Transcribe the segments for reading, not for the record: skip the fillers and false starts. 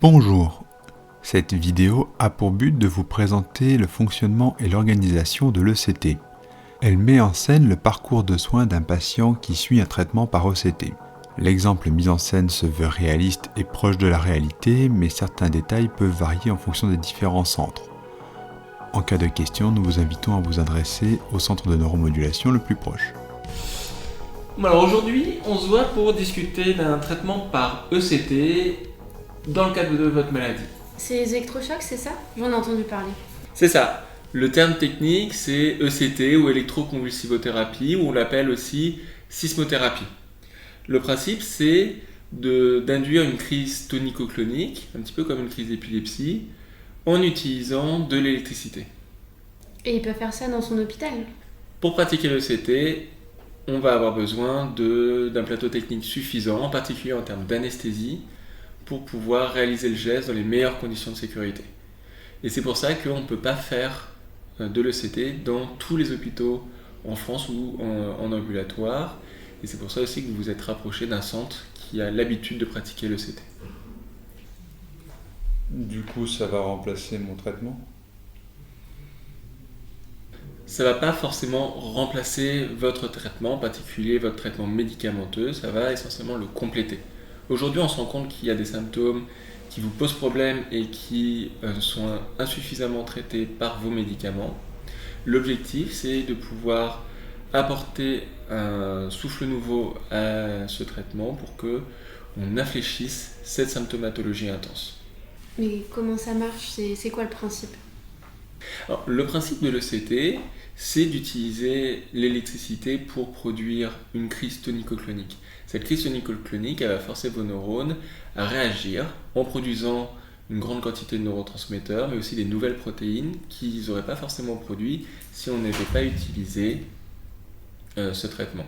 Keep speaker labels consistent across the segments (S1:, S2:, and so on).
S1: Bonjour, cette vidéo a pour but de vous présenter le fonctionnement et l'organisation de l'ECT. Elle met en scène le parcours de soins d'un patient qui suit un traitement par ECT. L'exemple mis en scène se veut réaliste et proche de la réalité, mais certains détails peuvent varier en fonction des différents centres. En cas de question, nous vous invitons à vous adresser au centre de neuromodulation le plus proche.
S2: Alors aujourd'hui, on se voit pour discuter d'un traitement par ECT dans le cadre de votre maladie.
S3: C'est les électrochocs, c'est ça? J'en ai entendu parler.
S2: C'est ça. Le terme technique, c'est ECT ou électroconvulsivothérapie, ou on l'appelle aussi sismothérapie. Le principe, c'est d'induire une crise tonico-clonique, un petit peu comme une crise d'épilepsie, en utilisant de l'électricité.
S3: Et il peut faire ça dans son hôpital?
S2: Pour pratiquer l'ECT, on va avoir besoin d'un plateau technique suffisant, en particulier en termes d'anesthésie, pour pouvoir réaliser le geste dans les meilleures conditions de sécurité. Et c'est pour ça qu'on ne peut pas faire de l'ECT dans tous les hôpitaux en France ou en ambulatoire. Et c'est pour ça aussi que vous vous êtes rapproché d'un centre qui a l'habitude de pratiquer l'ECT.
S1: Du coup, ça va remplacer mon traitement ?
S2: Ça ne va pas forcément remplacer votre traitement, en particulier votre traitement médicamenteux, ça va essentiellement le compléter. Aujourd'hui, on se rend compte qu'il y a des symptômes qui vous posent problème et qui sont insuffisamment traités par vos médicaments. L'objectif, c'est de pouvoir apporter un souffle nouveau à ce traitement pour qu'on infléchisse cette symptomatologie intense.
S3: Mais comment ça marche? C'est quoi le principe?
S2: Alors, le principe de l'ECT, c'est d'utiliser l'électricité pour produire une crise tonico-clonique. Cette crise tonico-clonique, elle va forcer vos neurones à réagir en produisant une grande quantité de neurotransmetteurs, mais aussi des nouvelles protéines qu'ils n'auraient pas forcément produit si on n'avait pas utilisé ce traitement.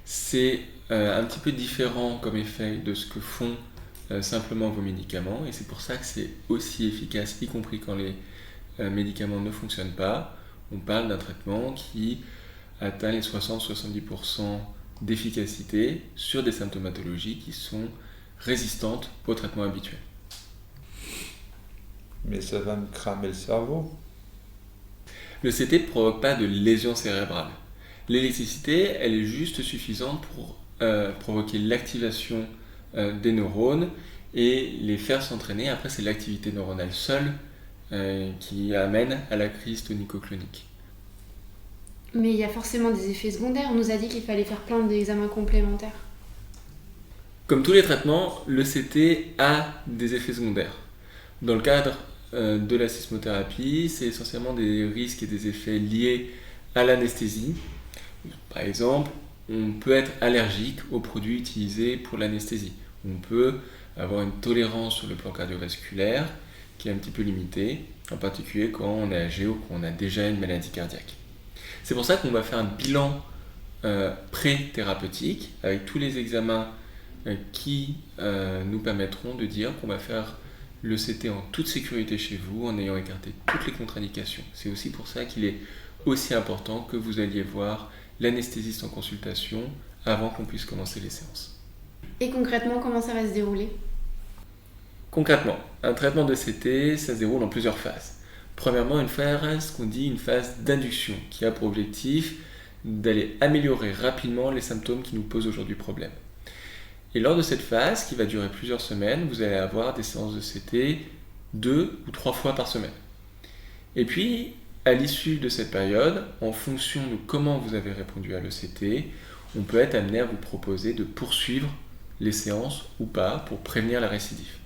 S2: C'est un petit peu différent comme effet de ce que font simplement vos médicaments, et c'est pour ça que c'est aussi efficace, y compris quand les médicaments ne fonctionnent pas. On parle d'un traitement qui atteint les 60-70% d'efficacité sur des symptomatologies qui sont résistantes au traitement habituel.
S1: Mais ça va me cramer le cerveau.
S2: Le CT ne provoque pas de lésion cérébrale. L'électricité, elle est juste suffisante pour provoquer l'activation des neurones et les faire s'entraîner. Après, c'est l'activité neuronale seule qui amène à la crise tonico-clonique.
S3: Mais il y a forcément des effets secondaires. On nous a dit qu'il fallait faire plein d'examens complémentaires.
S2: Comme tous les traitements, le CT a des effets secondaires. Dans le cadre de la sismothérapie, c'est essentiellement des risques et des effets liés à l'anesthésie. Par exemple, on peut être allergique aux produits utilisés pour l'anesthésie. On peut avoir une tolérance sur le plan cardiovasculaire qui est un petit peu limitée, en particulier quand on est âgé ou qu'on a déjà une maladie cardiaque. C'est pour ça qu'on va faire un bilan pré-thérapeutique avec tous les examens qui nous permettront de dire qu'on va faire le CT en toute sécurité chez vous, en ayant écarté toutes les contre-indications. C'est aussi pour ça qu'il est aussi important que vous alliez voir l'anesthésiste en consultation avant qu'on puisse commencer les séances.
S3: Et concrètement, comment ça va se dérouler?
S2: Concrètement, un traitement de CT, ça se déroule en plusieurs phases. Premièrement, une phase qu'on dit une phase d'induction, qui a pour objectif d'aller améliorer rapidement les symptômes qui nous posent aujourd'hui problème. Et lors de cette phase, qui va durer plusieurs semaines, vous allez avoir des séances de CT 2 ou 3 fois par semaine. Et puis, à l'issue de cette période, en fonction de comment vous avez répondu à l'ECT, on peut être amené à vous proposer de poursuivre les séances ou pas pour prévenir la récidive.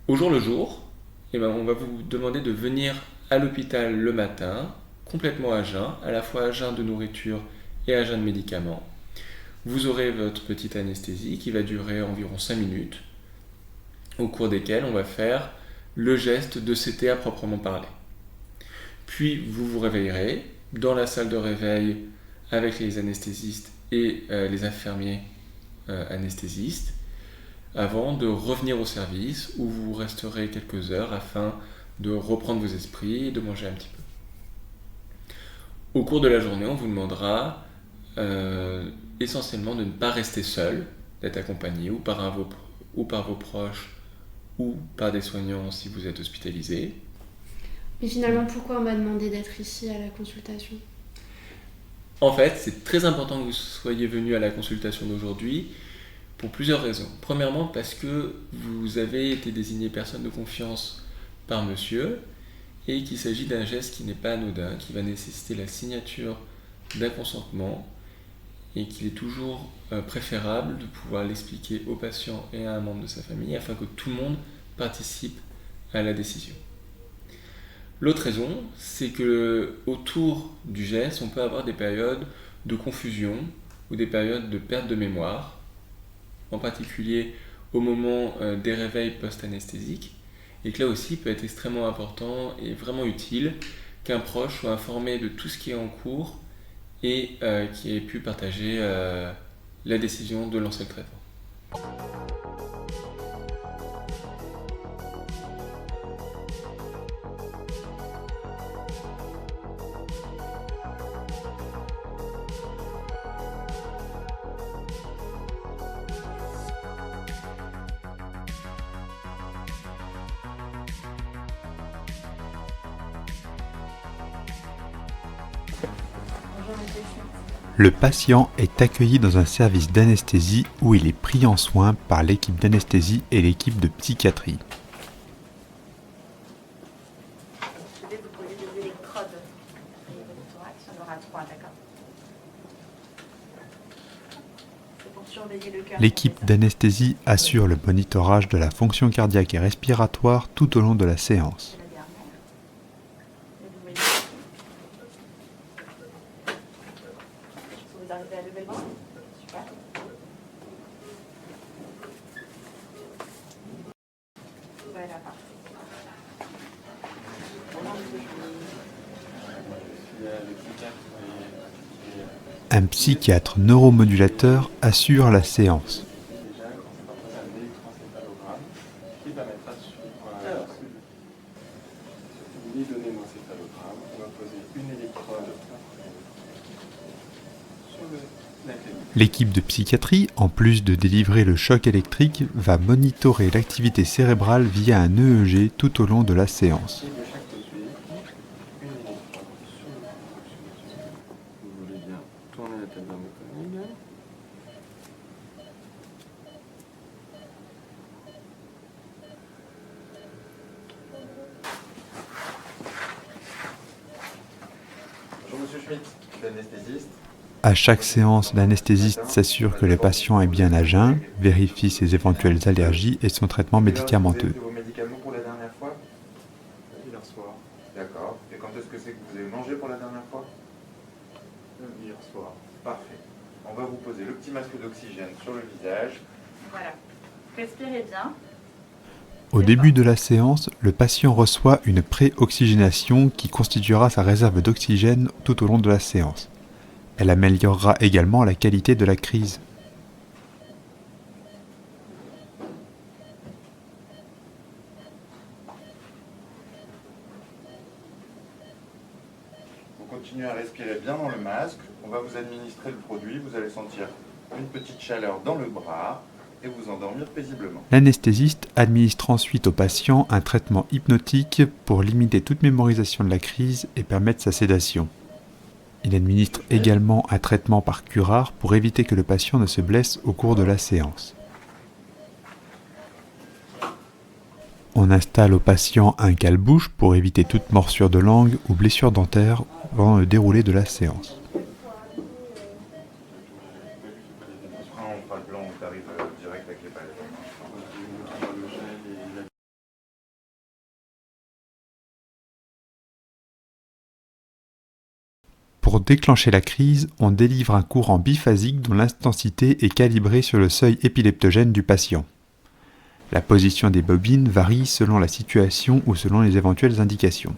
S2: Au jour le jour, on va vous demander de venir à l'hôpital le matin, complètement à jeun, à la fois à jeun de nourriture et à jeun de médicaments. Vous aurez votre petite anesthésie qui va durer environ 5 minutes, au cours desquelles on va faire le geste de CT à proprement parler. Puis vous vous réveillerez dans la salle de réveil avec les anesthésistes et les infirmiers anesthésistes, avant de revenir au service où vous resterez quelques heures afin de reprendre vos esprits et de manger un petit peu. Au cours de la journée, on vous demandera essentiellement de ne pas rester seul, d'être accompagné ou par vos proches ou par des soignants si vous êtes hospitalisé.
S3: Mais finalement, pourquoi on m'a demandé d'être ici à la consultation ?
S2: En fait, c'est très important que vous soyez venu à la consultation d'aujourd'hui pour plusieurs raisons. Premièrement, parce que vous avez été désigné personne de confiance par monsieur et qu'il s'agit d'un geste qui n'est pas anodin, qui va nécessiter la signature d'un consentement et qu'il est toujours préférable de pouvoir l'expliquer au patient et à un membre de sa famille afin que tout le monde participe à la décision. L'autre raison, c'est que autour du geste, on peut avoir des périodes de confusion ou des périodes de perte de mémoire, en particulier au moment des réveils post-anesthésiques, et que là aussi peut être extrêmement important et vraiment utile qu'un proche soit informé de tout ce qui est en cours et qui ait pu partager la décision de lancer le traitement.
S1: Le patient est accueilli dans un service d'anesthésie où il est pris en soin par l'équipe d'anesthésie et l'équipe de psychiatrie.
S4: Je vais vous poser des électrodes au niveau du thorax, il y en aura 3, d'accord ? C'est pour surveiller le cœur.
S1: L'équipe d'anesthésie assure le monitorage de la fonction cardiaque et respiratoire tout au long de la séance.
S4: C'est la dernière. Et vous voyez. Vous arrivez à lever le bras ? Super. Voilà, parfait.
S1: Un psychiatre neuromodulateur assure la séance. L'équipe de psychiatrie, en plus de délivrer le choc électrique, va monitorer l'activité cérébrale via un EEG tout au long de la séance.
S5: Bonjour Monsieur Schmitt, je suis anesthésiste.
S1: À chaque séance, l'anesthésiste s'assure que le patient est bien à jeun, vérifie ses éventuelles allergies et son traitement médicamenteux.
S5: Vous avez pris vos médicaments pour la dernière fois ?
S6: Hier soir.
S5: D'accord. Et quand est-ce que c'est que vous avez mangé pour la dernière fois ?
S6: Hier soir.
S5: Parfait. On va vous poser le petit masque d'oxygène sur le visage.
S4: Voilà. Respirez bien.
S1: Au début de la séance, le patient reçoit une pré-oxygénation qui constituera sa réserve d'oxygène tout au long de la séance. Elle améliorera également la qualité de la crise.
S5: Vous continuez à respirer bien dans le masque. On va vous administrer le produit. Vous allez sentir une petite chaleur dans le bras et vous endormir paisiblement.
S1: L'anesthésiste administre ensuite au patient un traitement hypnotique pour limiter toute mémorisation de la crise et permettre sa sédation. Il administre également un traitement par curare pour éviter que le patient ne se blesse au cours de la séance. On installe au patient un cale-bouche pour éviter toute morsure de langue ou blessure dentaire pendant le déroulé de la séance.
S5: On fera le plan où tu arrives direct avec les palettes.
S1: Pour déclencher la crise, on délivre un courant biphasique dont l'intensité est calibrée sur le seuil épileptogène du patient. La position des bobines varie selon la situation ou selon les éventuelles indications.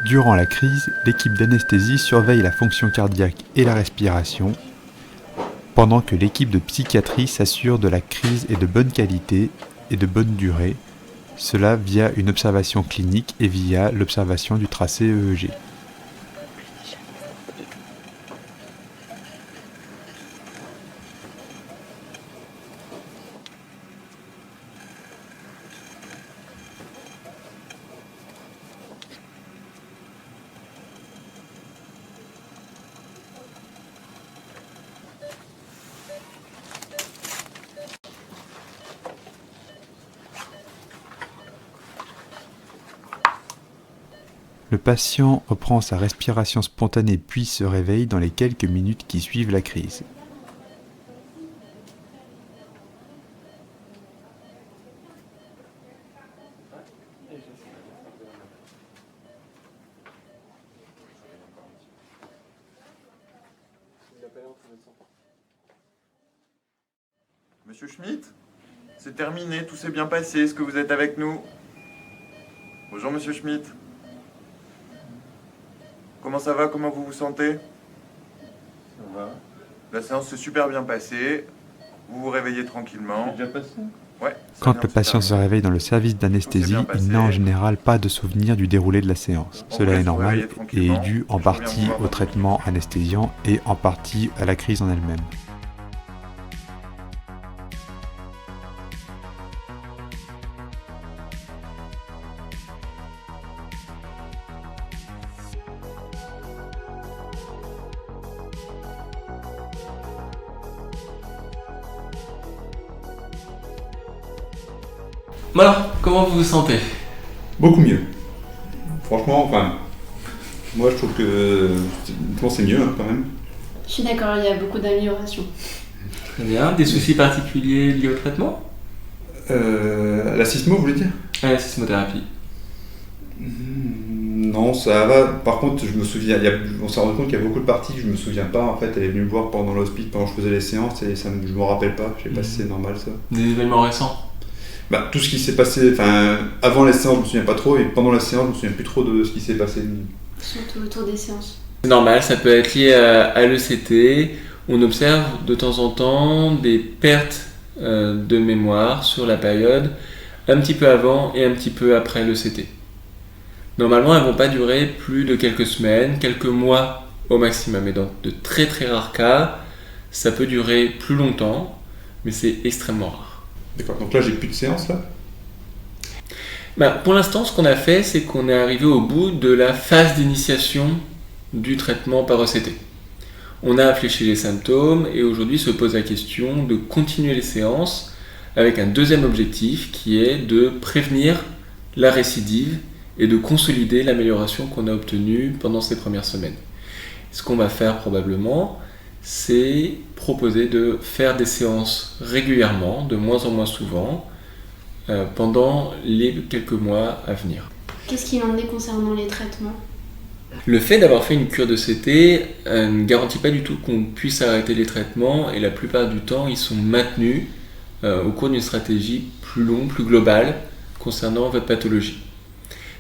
S1: Durant la crise, l'équipe d'anesthésie surveille la fonction cardiaque et la respiration, pendant que l'équipe de psychiatrie s'assure de la crise et de bonne qualité et de bonne durée, Cela via une observation clinique et via l'observation du tracé EEG. Le patient reprend sa respiration spontanée puis se réveille dans les quelques minutes qui suivent la crise.
S5: Monsieur Schmitt, c'est terminé, tout s'est bien passé, est-ce que vous êtes avec nous? Bonjour Monsieur Schmitt. Comment ça va? Comment vous vous sentez?
S6: Ça va.
S5: La séance s'est super bien passée, vous vous réveillez tranquillement.
S6: C'est déjà passé?
S5: Ouais,
S1: Quand le patient se réveille dans le service d'anesthésie, il n'a en général pas de souvenir du déroulé de la séance. Cela est normal et est dû en partie au traitement anesthésiant et en partie à la crise en elle-même.
S2: Bon alors, comment vous vous sentez?
S7: Beaucoup mieux. Franchement, enfin, moi je trouve que c'est mieux hein, quand même.
S3: Je suis d'accord, il y a beaucoup d'améliorations.
S2: Très bien. Des soucis particuliers liés au traitement?
S7: La sismo, vous voulez dire?
S2: La sismothérapie.
S7: Non, ça va. Par contre, je me souviens, on s'est rendu compte qu'il y a beaucoup de parties que je me souviens pas. En fait, elle est venue me voir pendant l'hospice, pendant que je faisais les séances, et je me rappelle pas. Je sais pas si c'est normal ça.
S2: Des événements récents?
S7: Bah, tout ce qui s'est passé, enfin, avant les séances, je me souviens pas trop, et pendant la séance, je me souviens plus trop de ce qui s'est passé.
S3: Surtout autour des séances.
S2: C'est normal, ça peut être lié à l'ECT. On observe de temps en temps des pertes de mémoire sur la période un petit peu avant et un petit peu après l'ECT. Normalement, elles ne vont pas durer plus de quelques semaines, quelques mois au maximum. Et dans de très très rares cas, ça peut durer plus longtemps, mais c'est extrêmement rare.
S7: D'accord, donc là j'ai plus de séance là?
S2: Pour l'instant, ce qu'on a fait, c'est qu'on est arrivé au bout de la phase d'initiation du traitement par ECT. On a infléchi les symptômes et aujourd'hui se pose la question de continuer les séances avec un deuxième objectif qui est de prévenir la récidive et de consolider l'amélioration qu'on a obtenue pendant ces premières semaines. Ce qu'on va faire probablement, c'est proposer de faire des séances régulièrement, de moins en moins souvent, pendant les quelques mois à venir.
S3: Qu'est-ce qu'il en est concernant les traitements?
S2: Le fait d'avoir fait une cure de CT ne garantit pas du tout qu'on puisse arrêter les traitements et la plupart du temps ils sont maintenus au cours d'une stratégie plus longue, plus globale concernant votre pathologie.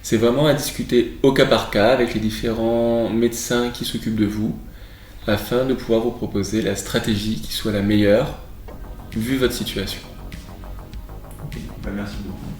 S2: C'est vraiment à discuter au cas par cas avec les différents médecins qui s'occupent de vous afin de pouvoir vous proposer la stratégie qui soit la meilleure vu votre situation.
S7: Merci beaucoup.